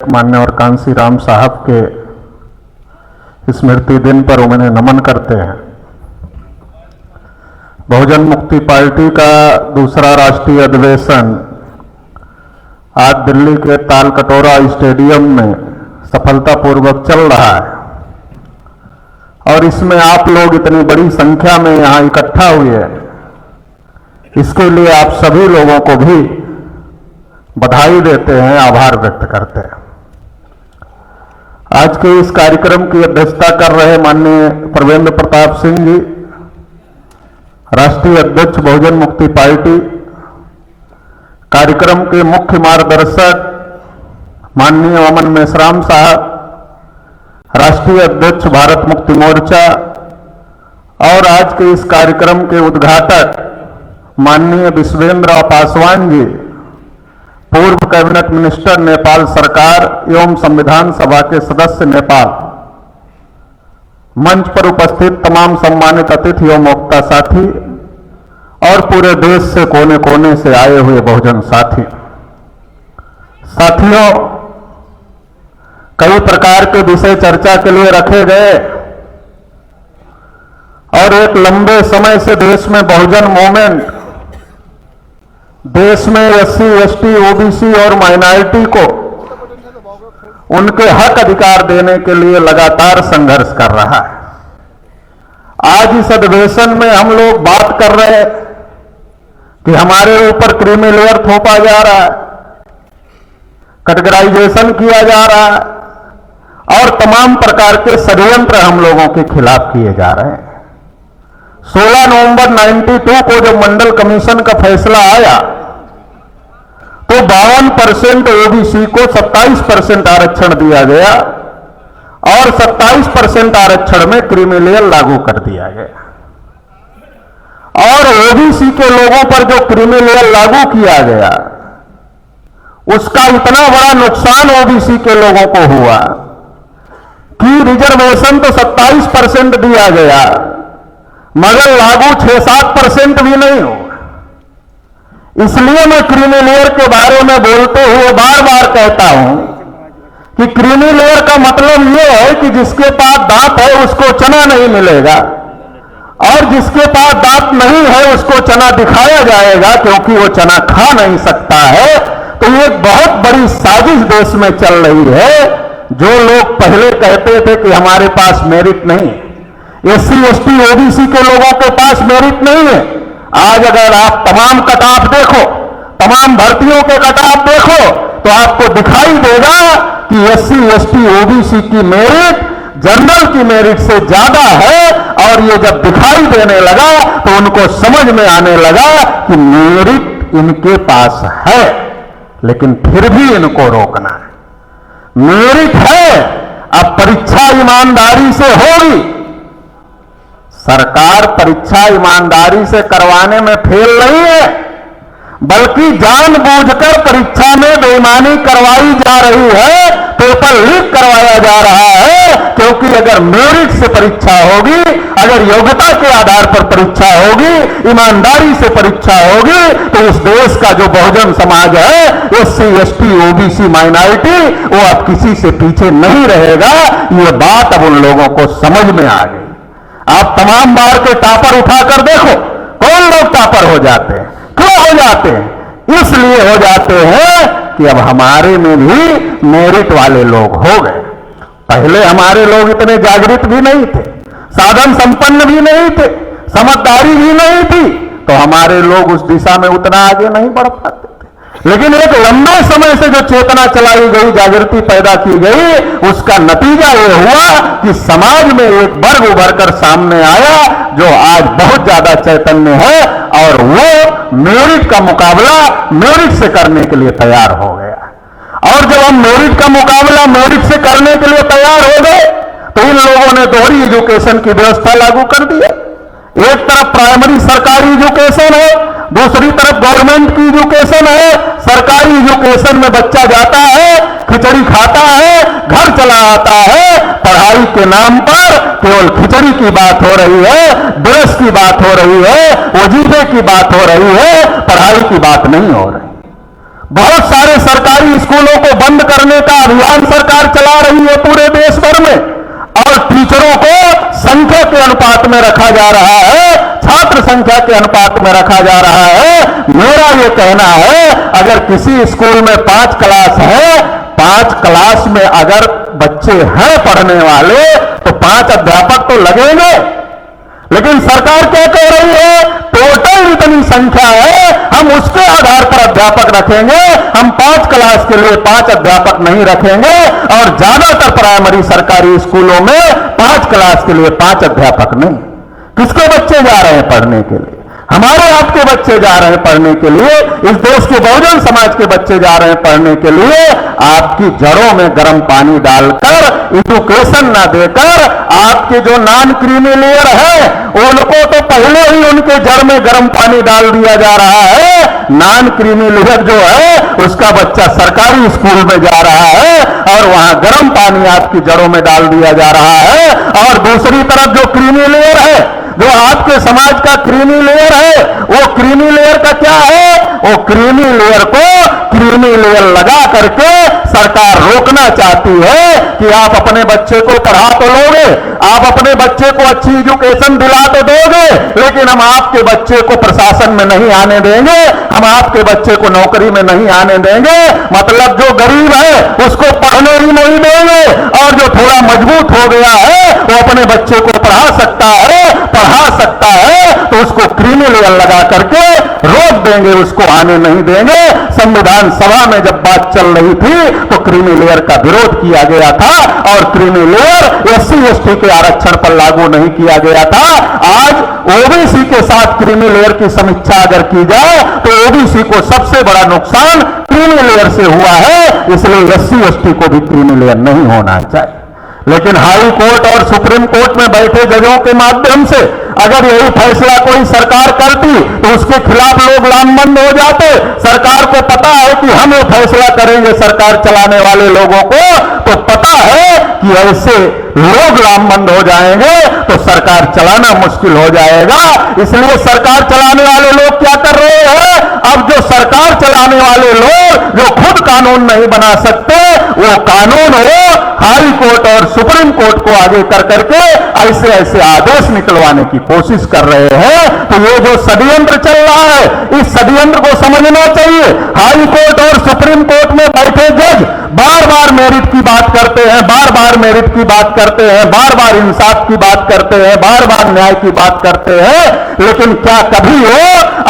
माननीय कांसी राम साहब के स्मृति दिन पर उन्हें नमन करते हैं। बहुजन मुक्ति पार्टी का दूसरा राष्ट्रीय अधिवेशन आज दिल्ली के तालकटोरा स्टेडियम में सफलतापूर्वक चल रहा है और इसमें आप लोग इतनी बड़ी संख्या में यहां इकट्ठा हुए हैं, इसके लिए आप सभी लोगों को भी बधाई देते हैं, आभार व्यक्त करते हैं। आज के इस कार्यक्रम की अध्यक्षता कर रहे माननीय परवेंद्र प्रताप सिंह जी, राष्ट्रीय अध्यक्ष बहुजन मुक्ति पार्टी, कार्यक्रम के मुख्य मार्गदर्शक माननीय अमन मेश्राम साहब, राष्ट्रीय अध्यक्ष भारत मुक्ति मोर्चा और आज के इस कार्यक्रम के उद्घाटक माननीय विश्वेंद्र पासवान जी, पूर्व कैबिनेट मिनिस्टर नेपाल सरकार एवं संविधान सभा के सदस्य नेपाल, मंच पर उपस्थित तमाम सम्मानित अतिथि एवं वक्ता साथी और पूरे देश से कोने कोने से आए हुए बहुजन साथियों, कई प्रकार के विषय चर्चा के लिए रखे गए और एक लंबे समय से देश में बहुजन मूवमेंट, देश में एससी, एसटी, ओबीसी और माइनॉरिटी को उनके हक अधिकार देने के लिए लगातार संघर्ष कर रहा है। आज इस अधिवेशन में हम लोग बात कर रहे हैं कि हमारे ऊपर क्रीमी लेयर थोपा जा रहा है, कैटेगराइजेशन किया जा रहा है और तमाम प्रकार के षड्यंत्र हम लोगों के खिलाफ किए जा रहे हैं। 16 नवंबर 92 को जब मंडल कमीशन का फैसला आया तो 52% ओबीसी को 27% आरक्षण दिया गया और 27% आरक्षण में क्रीमी लेयर लागू कर दिया गया और ओबीसी के लोगों पर जो क्रीमी लेयर लागू किया गया उसका इतना बड़ा नुकसान ओबीसी के लोगों को हुआ कि रिजर्वेशन तो 27% दिया गया मगर लागू 6-7% भी नहीं हुआ। इसलिए मैं क्रीमी लेयर के बारे में बोलते हुए बार बार कहता हूं कि क्रीमी लेयर का मतलब यह है कि जिसके पास दांत है उसको चना नहीं मिलेगा और जिसके पास दांत नहीं है उसको चना दिखाया जाएगा क्योंकि वो चना खा नहीं सकता है। तो ये बहुत बड़ी साजिश देश में चल रही है। जो लोग पहले कहते थे कि हमारे पास मेरिट नहीं, एससी, एसटी, ओबीसी के लोगों के पास मेरिट नहीं है, आज अगर आप तमाम कट ऑफ देखो, तमाम भर्तियों के कट ऑफ देखो तो आपको दिखाई देगा कि एससी, एसटी, ओबीसी की मेरिट जनरल की मेरिट से ज्यादा है और ये जब दिखाई देने लगा तो उनको समझ में आने लगा कि मेरिट इनके पास है, लेकिन फिर भी इनको रोकना है। मेरिट है, अब परीक्षा ईमानदारी से होगी। सरकार परीक्षा ईमानदारी से करवाने में फेल नहीं है, बल्कि जानबूझकर परीक्षा में बेईमानी करवाई जा रही है, पेपर लीक करवाया जा रहा है। क्योंकि अगर मेरिट से परीक्षा होगी, अगर योग्यता के आधार पर परीक्षा होगी, ईमानदारी से परीक्षा होगी तो इस देश का जो बहुजन समाज है, एससी, एसटी, ओबीसी, माइनॉरिटी, वो अब किसी से पीछे नहीं रहेगा। ये बात अब उन लोगों को समझ में आ गई। आप तमाम बार के टॉपर उठाकर देखो, कौन लोग टॉपर हो जाते हैं, क्यों हो जाते हैं? इसलिए हो जाते हैं कि अब हमारे में भी मेरिट वाले लोग हो गए। पहले हमारे लोग इतने जागृत भी नहीं थे, साधन संपन्न भी नहीं थे, समझदारी भी नहीं थी, तो हमारे लोग उस दिशा में उतना आगे नहीं बढ़ पाते थे। लेकिन एक लंबे समय से जो चेतना चलाई गई, जागृति पैदा की गई, उसका नतीजा ये हुआ कि समाज में एक वर्ग उभर कर सामने आया जो आज बहुत ज्यादा चैतन्य है और वो मेरिट का मुकाबला मेरिट से करने के लिए तैयार हो गया। और जब हम मेरिट का मुकाबला मेरिट से करने के लिए तैयार हो गए तो इन लोगों ने दोहरी एजुकेशन की व्यवस्था लागू कर दी है। एक तरफ प्राइमरी सरकारी एजुकेशन है, दूसरी तरफ गवर्नमेंट की एजुकेशन है। सरकारी एजुकेशन में बच्चा जाता है, खिचड़ी खाता है, घर चला आता है, पढ़ाई के नाम पर केवल खिचड़ी की बात हो रही है, ड्रेस की बात हो रही है, वजीफे की बात हो रही है, पढ़ाई की बात नहीं हो रही। बहुत सारे सरकारी स्कूलों को बंद करने का अभियान सरकार चला रही है पूरे देश भर में, और टीचरों को संख्या के अनुपात में रखा जा रहा है, छात्र संख्या के अनुपात में रखा जा रहा है। मेरा यह कहना है, अगर किसी स्कूल में 5 क्लास है, 5 क्लास में अगर बच्चे हैं पढ़ने वाले, तो 5 अध्यापक तो लगेंगे। लेकिन सरकार क्या कह रही है, टोटल इतनी संख्या है, हम उसके आधार पर अध्यापक रखेंगे, हम 5 क्लास के लिए 5 अध्यापक नहीं रखेंगे। और ज्यादातर प्राइमरी सरकारी स्कूलों में 5 क्लास के लिए 5 अध्यापक नहीं। किसके बच्चे जा रहे हैं पढ़ने के लिए? हमारे आपके बच्चे जा रहे हैं पढ़ने के लिए, इस देश के बहुजन समाज के बच्चे जा रहे हैं पढ़ने के लिए। आपकी जड़ों में गर्म पानी डालकर, एजुकेशन ना देकर, आपके जो नॉन क्रीमी लेयर है उनको तो पहले ही उनके जड़ में गर्म पानी डाल दिया जा रहा है। नॉन क्रीमी लेयर जो है उसका बच्चा सरकारी स्कूल में जा रहा है और वहां गर्म पानी आपकी जड़ों में डाल दिया जा रहा है। और दूसरी तरफ जो क्रीमी लेयर है, जो आपके समाज का क्रीमी लेयर है, वो क्रीमी लेयर का क्या है? वो क्रीमी लेयर को क्रीमी लेयर लगा करके सरकार रोकना चाहती है कि आप अपने बच्चे को पढ़ा तो लोगे, आप अपने बच्चे को अच्छी एजुकेशन दिला तो दोगे, लेकिन हम आपके बच्चे को प्रशासन में नहीं आने देंगे, हम आपके बच्चे को नौकरी में नहीं आने देंगे। मतलब जो गरीब है उसको पढ़ने ही नहीं देंगे, और जो थोड़ा मजबूत हो गया है वो अपने बच्चे को पढ़ा सकता है, तो उसको क्रीमी लेयर लगा करके रोक देंगे, उसको आने नहीं देंगे। संविधान सभा में जब बात चल रही थी तो क्रीमी लेयर का विरोध किया गया था, और क्रीमी लेयर SC/ST के आरक्षण पर लागू नहीं किया गया था। आज ओबीसी के साथ क्रीमी लेयर की समीक्षा अगर की जाए तो ओबीसी को सबसे बड़ा नुकसान क्रीमी लेयर से हुआ है, इसलिए SC/ST को भी क्रीमी लेयर नहीं होना चाहिए। लेकिन हाई कोर्ट और सुप्रीम कोर्ट में बैठे जजों के माध्यम से अगर यही फैसला कोई सरकार करती तो उसके खिलाफ लोग लामबंद हो जाते। सरकार को पता है कि हम ये फैसला करेंगे, सरकार चलाने वाले लोगों को तो पता है कि ऐसे लोग लामबंद हो जाएंगे तो सरकार चलाना मुश्किल हो जाएगा। इसलिए सरकार चलाने वाले लोग क्या कर रहे हैं? अब जो सरकार चलाने वाले लोग जो खुद कानून नहीं बना सकते, वो कानून हो हाई कोर्ट और सुप्रीम कोर्ट को आगे कर करके ऐसे ऐसे आदेश निकलवाने की कोशिश कर रहे हैं। तो ये जो षड्यंत्र चल रहा है, इस षड्यंत्र को समझना चाहिए। हाई कोर्ट और सुप्रीम कोर्ट में बैठे जज बार बार मेरिट की बात करते हैं, बार बार मेरिट की बात करते हैं, बार बार इंसाफ की बात करते हैं, बार बार न्याय की बात करते हैं, लेकिन क्या कभी वो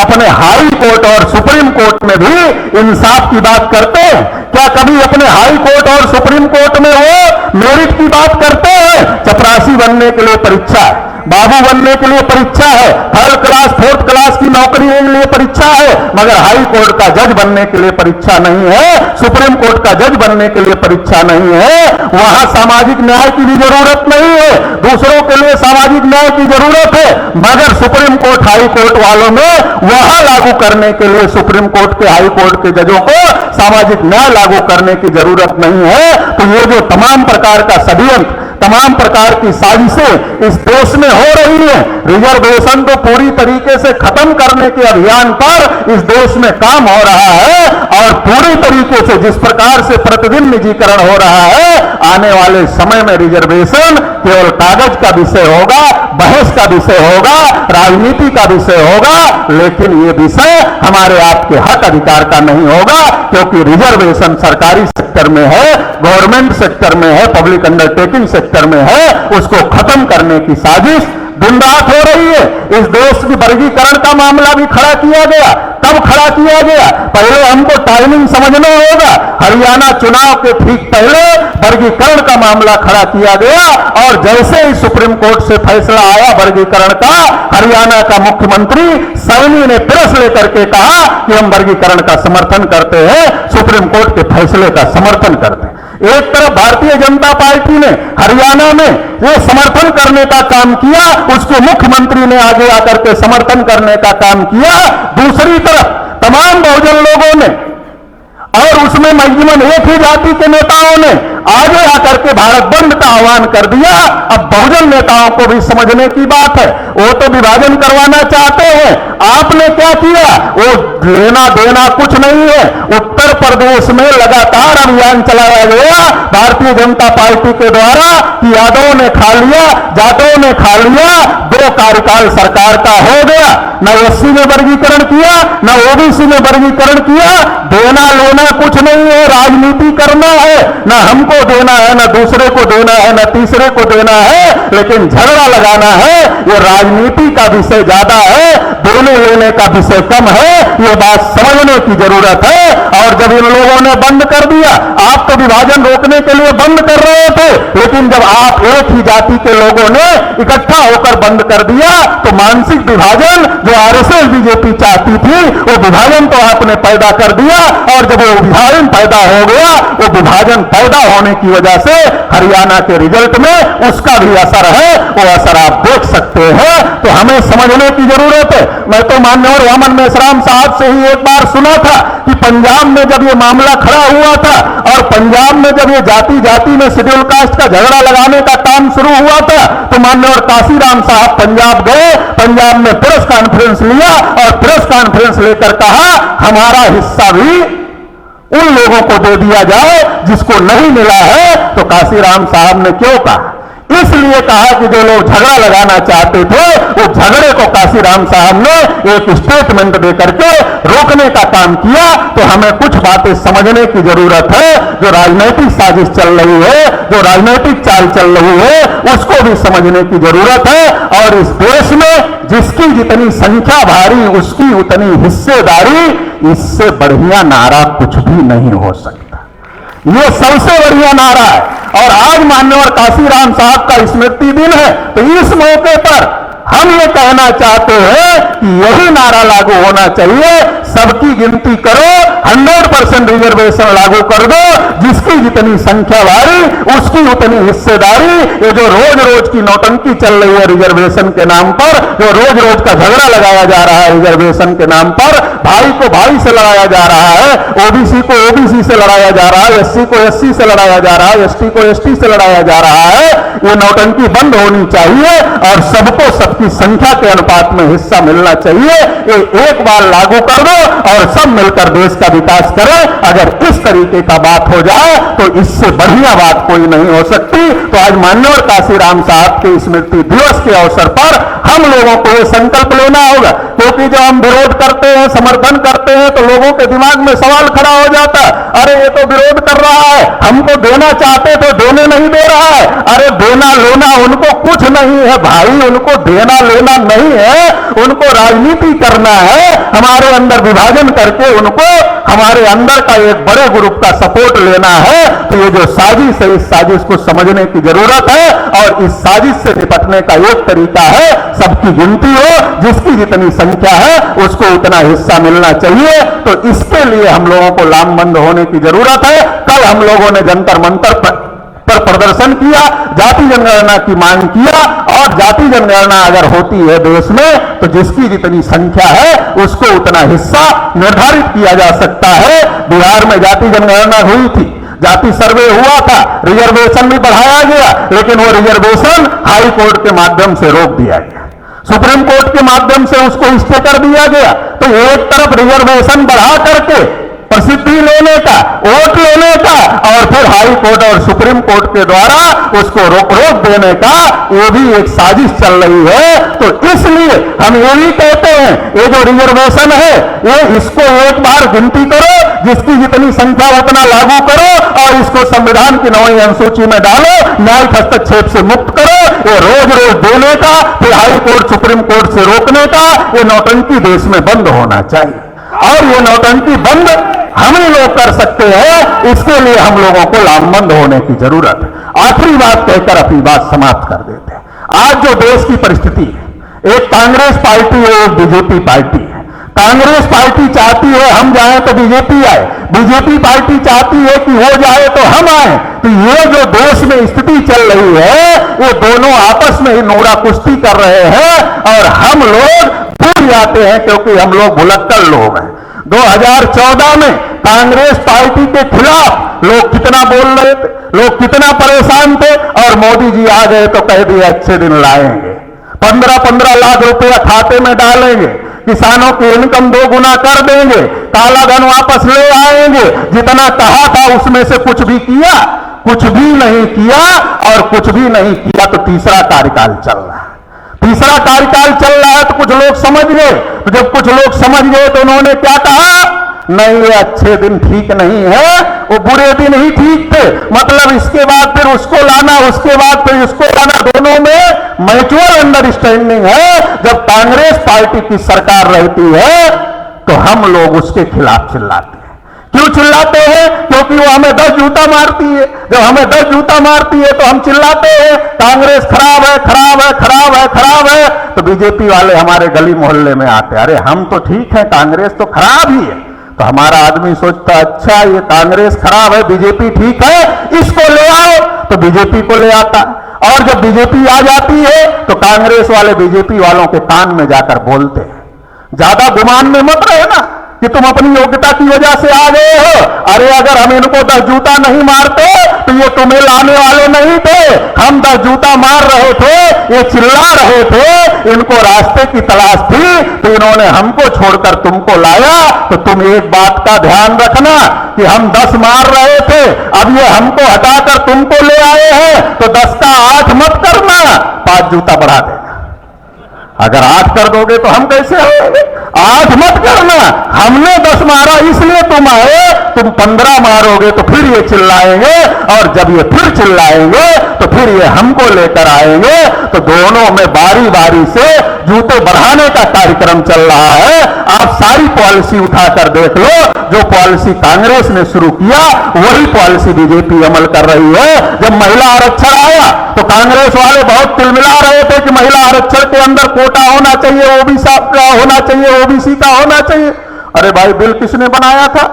अपने हाई कोर्ट और सुप्रीम कोर्ट में भी इंसाफ की बात करते हैं? क्या कभी अपने हाई कोर्ट और सुप्रीम कोर्ट में वो मेरिट की बात करते हैं? चपरासी बनने के लिए परीक्षा है, बाबू बनने के लिए परीक्षा है, 3rd क्लास 4th क्लास की नौकरी के लिए परीक्षा है, मगर हाई कोर्ट का जज बनने के लिए परीक्षा नहीं है, सुप्रीम कोर्ट का जज बनने के लिए परीक्षा नहीं है। वहां सामाजिक न्याय की भी जरूरत नहीं है, दूसरों के लिए सामाजिक न्याय की जरूरत है, मगर सुप्रीम कोर्ट हाई कोर्ट वालों में वहां लागू करने के लिए सुप्रीम कोर्ट के हाई कोर्ट के जजों को सामाजिक न्याय लागू करने की जरूरत नहीं है। तो ये जो तमाम प्रकार का षड्यंत्र, तमाम प्रकार की साजिशें इस देश में हो रही है, रिजर्वेशन को पूरी तरीके से खत्म करने के अभियान पर इस देश में काम हो रहा है, और पूरी तरीके से जिस प्रकार से प्रतिदिन निजीकरण हो रहा है, आने वाले समय में रिजर्वेशन केवल कागज का विषय होगा, बहस का विषय होगा, राजनीति का विषय होगा, लेकिन ये विषय हमारे आपके हक अधिकार का नहीं होगा, क्योंकि रिजर्वेशन सरकारी सेक्टर में है, गवर्नमेंट सेक्टर में है, पब्लिक अंडरटेकिंग सेक्टर में है। उसको खत्म करने की साजिश दिन रात हो रही है। इस देश की वर्गीकरण का मामला भी खड़ा किया गया। कब खड़ा किया गया? पहले हमको टाइमिंग समझना होगा। हरियाणा चुनाव के ठीक पहले वर्गीकरण का मामला खड़ा किया गया, और जैसे ही सुप्रीम कोर्ट से फैसला आया वर्गीकरण का, हरियाणा का मुख्यमंत्री सैनी ने प्रेस लेकर के कहा कि हम वर्गीकरण का समर्थन करते हैं, सुप्रीम कोर्ट के फैसले का समर्थन करते हैं। एक तरफ भारतीय जनता पार्टी ने हरियाणा में ये समर्थन करने का काम किया, उसके मुख्यमंत्री ने आगे आकर के समर्थन करने का काम किया। दूसरी तरफ तमाम बहुजन लोगों ने, और उसमें मैक्सिमम एक ही जाति के नेताओं ने आगे आकर के भारत बंद का आह्वान कर दिया। अब बहुजन नेताओं को भी समझने की बात है, वो तो विभाजन करवाना चाहते हैं। आपने क्या किया? वो लेना देना कुछ नहीं है। उत्तर उत्तर प्रदेश में लगातार अभियान चलाया गया भारतीय जनता पार्टी के द्वारा कि यादवों ने खा लिया, जाटों ने खा लिया, 2 कार्यकाल सरकार का हो गया, न एससी में वर्गीकरण किया, न ओबीसी में वर्गीकरण किया। देना लेना कुछ नहीं है, राजनीति करना है, न हमको देना है, न दूसरे को देना है, न तीसरे को देना है, लेकिन झगड़ा लगाना है, ये राजनीति का विषय ज्यादा है, देने लेने का विषय कम है। ये बात समझने की जरूरत है। और जब इन लोगों ने बंद कर दिया, आप तो विभाजन रोकने के लिए बंद कर रहे थे, लेकिन जब आप एक ही जाति के लोगों ने इकट्ठा होकर बंद कर दिया तो मानसिक विभाजन जो आरएसएस बीजेपी चाहती थी वो विभाजन तो आपने पैदा कर दिया। और जब वो विभाजन पैदा हो गया, वो विभाजन पैदा होने की वजह से हरियाणा के रिजल्ट में उसका भी असर है, वो असर आप देख सकते हैं। तो हमें समझने की जरूरत है। मैं तो माननीय वामन मेश्राम साहब से ही एक बार सुना था कि पंजाब में जब ये मामला खड़ा हुआ था और पंजाब में जब ये जाति जाति में शेड्यूल कास्ट का झगड़ा लगाने का काम शुरू हुआ था तो माननीय काशीराम साहब पंजाब गए, पंजाब में प्रेस कॉन्फ्रेंस लिया और प्रेस कॉन्फ्रेंस लेकर कहा हमारा हिस्सा भी उन लोगों को दे दिया जाए जिसको नहीं मिला है। तो काशीराम साहब ने क्यों कहा? इसलिए कहा कि जो लोग झगड़ा लगाना चाहते थे वो झगड़े को काशीराम साहब ने एक स्टेटमेंट देकर के रोकने का काम किया। तो हमें कुछ बातें समझने की जरूरत है। जो राजनीतिक साजिश चल रही है, जो राजनीतिक चाल चल रही है, उसको भी समझने की जरूरत है। और इस देश में जिसकी जितनी संख्या भारी उसकी उतनी हिस्सेदारी, इससे बढ़िया नारा कुछ भी नहीं हो सकता। ये सबसे बढ़िया नारा है। और आज माननीय काशीराम साहब का स्मृति दिन है, तो इस मौके पर हम ये कहना चाहते हैं कि यही नारा लागू होना चाहिए, सबकी गिनती करो, 100% रिजर्वेशन लागू कर दो, जिसकी जितनी संख्या भारी उसकी उतनी हिस्सेदारी। ये जो रोज रोज की नौटंकी चल रही है रिजर्वेशन के नाम पर, जो रोज रोज का झगड़ा लगाया जा रहा है रिजर्वेशन के नाम पर, भाई को भाई से लड़ाया जा रहा है, ओबीसी को ओबीसी से लड़ाया जा रहा है, एससी को एससी से लड़ाया जा रहा है, एसटी को एसटी से लड़ाया जा रहा है, ये नौटंकी बंद होनी चाहिए और सबको सबकी संख्या के अनुपात में हिस्सा मिलना चाहिए। ये एक बार लागू कर दो और सब मिलकर देश का विकास करें। अगर इस तरीके का बात हो जाए तो इससे बढ़िया बात कोई नहीं हो सकती। तो आज माननीय काशीराम साहब के स्मृति दिवस के अवसर पर हम लोगों को ये संकल्प लेना होगा, क्योंकि जब हम विरोध करते हैं, समर्थन करते हैं, तो लोगों के दिमाग में सवाल खड़ा हो जाता है, अरे ये तो विरोध कर रहा है, हमको देना चाहते तो देने नहीं दे रहा है। अरे देना लेना उनको कुछ नहीं है भाई, उनको देना लेना नहीं है, उनको राजनीति करना है। हमारे अंदर विभाजन करके उनको हमारे अंदर का एक बड़े ग्रुप का सपोर्ट लेना है। तो ये जो साजिश है, इस साजिश को समझने की जरूरत है और इस साजिश से निपटने का एक तरीका है, सबकी गिनती हो, जिसकी जितनी संख्या है उसको उतना हिस्सा मिलना चाहिए। तो इसके लिए हम लोगों को लामबंद होने की जरूरत है। कल हम लोगों ने जंतर मंतर पर प्रदर्शन किया, जाति जनगणना की मांग किया और जाति जनगणना अगर होती है देश में तो जिसकी जितनी संख्या है उसको उतना हिस्सा निर्धारित किया जा सकता है। बिहार में जाति जनगणना हुई थी, जाति सर्वे हुआ था, रिजर्वेशन भी बढ़ाया गया, लेकिन वो रिजर्वेशन हाई कोर्ट के माध्यम से रोक दिया गया, सुप्रीम कोर्ट के माध्यम से उसको स्टे कर दिया गया। तो एक तरफ रिजर्वेशन बढ़ा करके प्रसिद्धि लेने का, वोट लेने का, और फिर हाई कोर्ट और सुप्रीम कोर्ट के द्वारा उसको रोक देने का, वो भी एक साजिश चल रही है। तो इसलिए हम ये भी कहते हैं, ये जो रिजर्वेशन है ये इसको एक बार गिनती करो, जिसकी जितनी संख्या उतना लागू करो और इसको संविधान की 9वीं अनुसूची में डालो, न्यायिक हस्तक्षेप से मुक्त करो। ये रोज रोज देने का, फिर हाई कोर्ट सुप्रीम कोर्ट से रोकने का, ये नौटंकी देश में बंद होना चाहिए। और ये नौटंकी बंद हम ही लोग कर सकते हैं, इसके लिए हम लोगों को लामबंद होने की जरूरत है। आखिरी बात कहकर अपनी बात समाप्त कर देते हैं। आज जो देश की परिस्थिति है, एक कांग्रेस पार्टी है, एक बीजेपी पार्टी है। कांग्रेस पार्टी चाहती है हम जाएं तो बीजेपी आए, बीजेपी पार्टी चाहती है कि वो जाए तो हम आए। तो ये जो देश में स्थिति चल रही है, ये दोनों आपस में ही नोरा कुश्ती कर रहे हैं और हम लोग भूल जाते हैं, क्योंकि हम लोग भुलक्कड़ लोग हैं। 2014 में कांग्रेस पार्टी के खिलाफ लोग कितना बोल रहे थे, लोग कितना परेशान थे, और मोदी जी आ गए तो कह दिए अच्छे दिन लाएंगे, 15-15 लाख रुपया खाते में डालेंगे, किसानों की इनकम 2 गुना कर देंगे, काला धन वापस ले आएंगे। जितना कहा था उसमें से कुछ भी किया? कुछ भी नहीं किया। और कुछ भी नहीं किया तो तीसरा कार्यकाल चल रहा है। तीसरा कार्यकाल चल रहा है तो कुछ लोग समझ गए। तो जब कुछ लोग समझ गए तो उन्होंने क्या कहा? नहीं, ये अच्छे दिन ठीक नहीं है, वो बुरे दिन ही ठीक थे। मतलब इसके बाद फिर उसको लाना, उसके बाद फिर इसको लाना, दोनों में म्यूचुअल अंडरस्टैंडिंग है। जब कांग्रेस पार्टी की सरकार रहती है तो हम लोग उसके खिलाफ चिल्लाते हैं। क्यों चिल्लाते हैं? क्योंकि वो हमें 10 जूता मारती है। जब हमें 10 जूता मारती है तो हम चिल्लाते हैं कांग्रेस खराब है, खराब है, खराब है, खराब है। तो बीजेपी वाले हमारे गली मोहल्ले में आते, अरे हम तो ठीक है, कांग्रेस तो खराब ही है। तो हमारा आदमी सोचता, अच्छा ये कांग्रेस खराब है, बीजेपी ठीक है, इसको ले आओ। तो बीजेपी को ले आता। और जब बीजेपी आ जाती है तो कांग्रेस वाले बीजेपी वालों के कान में जाकर बोलते हैं, ज्यादा गुमान में मत रहे ना कि तुम अपनी योग्यता की वजह से आ गए हो। अरे अगर हम इनको 10 जूता नहीं मारते तो ये तुम्हें लाने वाले नहीं थे। हम 10 जूता मार रहे थे, ये चिल्ला रहे थे, इनको रास्ते की तलाश थी, तो इन्होंने हमको छोड़कर तुमको लाया। तो तुम एक बात का ध्यान रखना कि हम 10 मार रहे थे, अब ये हमको हटाकर तुमको ले आए हैं, तो 10 का 8 मत करना, 5 जूता बढ़ा देना। अगर 8 कर दोगे तो हम कैसे होंगे? 8 मत करना। हमने 10 मारा इसलिए तुम आए, तुम 15 मारोगे तो फिर ये चिल्लाएंगे, और जब ये फिर चिल्लाएंगे तो फिर ये हमको लेकर आएंगे। तो दोनों में बारी बारी से जूते बढ़ाने का कार्यक्रम चल रहा है। आप सारी पॉलिसी उठाकर देख लो, जो पॉलिसी कांग्रेस ने शुरू किया वही पॉलिसी बीजेपी अमल कर रही है। जब महिला आरक्षण आया तो कांग्रेस वाले बहुत तिलमिला रहे थे कि महिला आरक्षण के अंदर कोटा होना चाहिए, ओबीसी का होना चाहिए, ओबीसी का होना चाहिए। अरे भाई, बिल किसने बनाया था?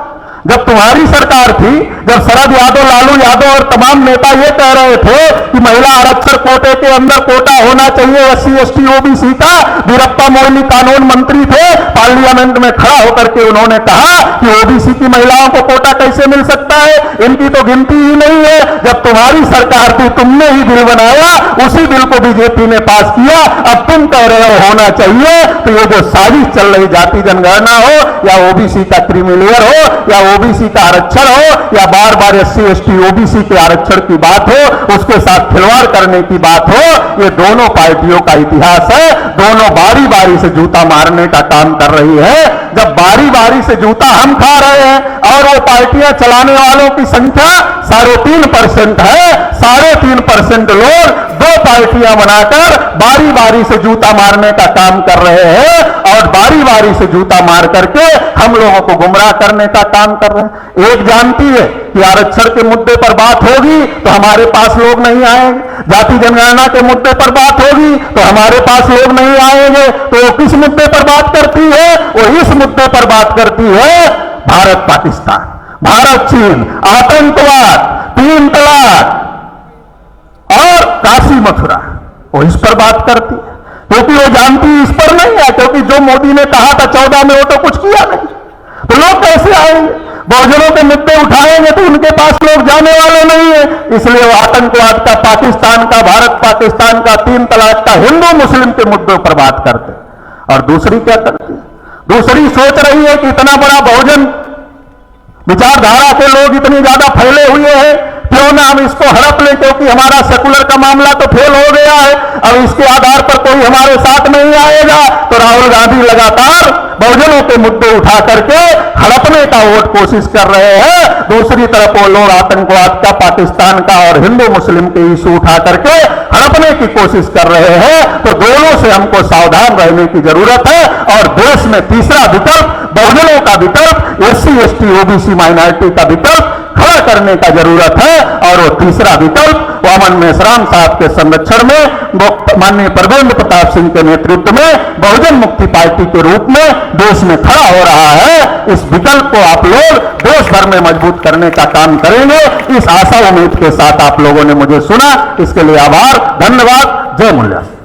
जब तुम्हारी सरकार थी, जब शरद यादव, लालू यादव और तमाम नेता ये कह रहे थे कि महिला आरक्षण कोटे के अंदर कोटा होना चाहिए, SC ST OBC का। वीरप्पा मोइली कानून मंत्री थे, पार्लियामेंट में खड़ा होकर के उन्होंने कहा कि ओबीसी की महिलाओं को कोटा कैसे मिल सकता है, इनकी तो गिनती ही नहीं है। जब तुम्हारी सरकार थी, तुमने ही बिल बनाया, उसी बिल को बीजेपी ने पास किया। अब तुम कह रहे हो होना चाहिए। तो ये जो साजिश चल रही, जाति जनगणना हो या ओबीसी का क्रीमिलेयर हो या ओबीसी का आरक्षण हो या बार बार SC ST OBC के आरक्षण की बात हो, उसके साथ खिलवाड़ करने की बात हो, ये दोनों पार्टियों का इतिहास है। दोनों बारी बारी से जूता मारने का काम कर रही है। जब बारी बारी से जूता हम खा रहे हैं और वो पार्टियां चलाने वालों की संख्या 3.5% है, 3.5% लोग 2 पार्टियां बनाकर बारी बारी से जूता मारने का काम कर रहे हैं, और बारी बारी से जूता मार करके हम लोगों को गुमराह करने का काम कर रहे हैं। एक जानती है कि आरक्षण के मुद्दे पर बात होगी तो हमारे पास लोग नहीं आएंगे, जाति जनगणना के मुद्दे पर बात होगी तो हमारे पास लोग नहीं आएंगे। तो वो किस मुद्दे पर बात करती है? वो इस मुद्दे पर बात करती है, भारत पाकिस्तान, भारत चीन, आतंकवाद, 3 तलाक और काशी मथुरा, वो इस पर बात करती है। क्योंकि वो जानती इस पर नहीं है, क्योंकि जो मोदी ने कहा था 14 में वो तो कुछ किया नहीं। तो लोग कैसे आएंगे? बहुजनों के मुद्दे उठाएंगे तो उनके पास लोग जाने वाले नहीं है। इसलिए वो आतंकवाद का, पाकिस्तान का, भारत पाकिस्तान का, 3 तलाक का, हिंदू मुस्लिम के मुद्दों पर बात करते। और दूसरी क्या करती है? दूसरी सोच रही है कि इतना बड़ा बहुजन विचारधारा के लोग इतनी ज्यादा फैले हुए हैं, क्यों ना हम इसको हड़प लें, क्योंकि हमारा सेकुलर का मामला तो फेल हो गया है, अब इसके आधार पर कोई हमारे साथ नहीं आएगा। तो राहुल गांधी लगातार बहुजनों के मुद्दे उठा करके हड़पने का वोट कोशिश कर रहे हैं। दूसरी तरफ वो लोग आतंकवाद का, पाकिस्तान का और हिंदू मुस्लिम के इशू उठा करके हड़पने की कोशिश कर रहे हैं। तो दोनों से हमको सावधान रहने की जरूरत है। और देश में तीसरा विकल्प, बहुजनों का विकल्प, SC ST OBC माइनॉरिटी का विकल्प खड़ा करने का जरूरत है। और वो तीसरा विकल्प वामन मेश्राम साहब के संरक्षण में माननीय परवेंद्र प्रताप सिंह के नेतृत्व में बहुजन मुक्ति पार्टी के रूप में देश में खड़ा हो रहा है। इस विकल्प को आप लोग देश भर में मजबूत करने का काम करेंगे, इस आशा उम्मीद के साथ आप लोगों ने मुझे सुना, इसके लिए आभार, धन्यवाद। जय मूल्यास।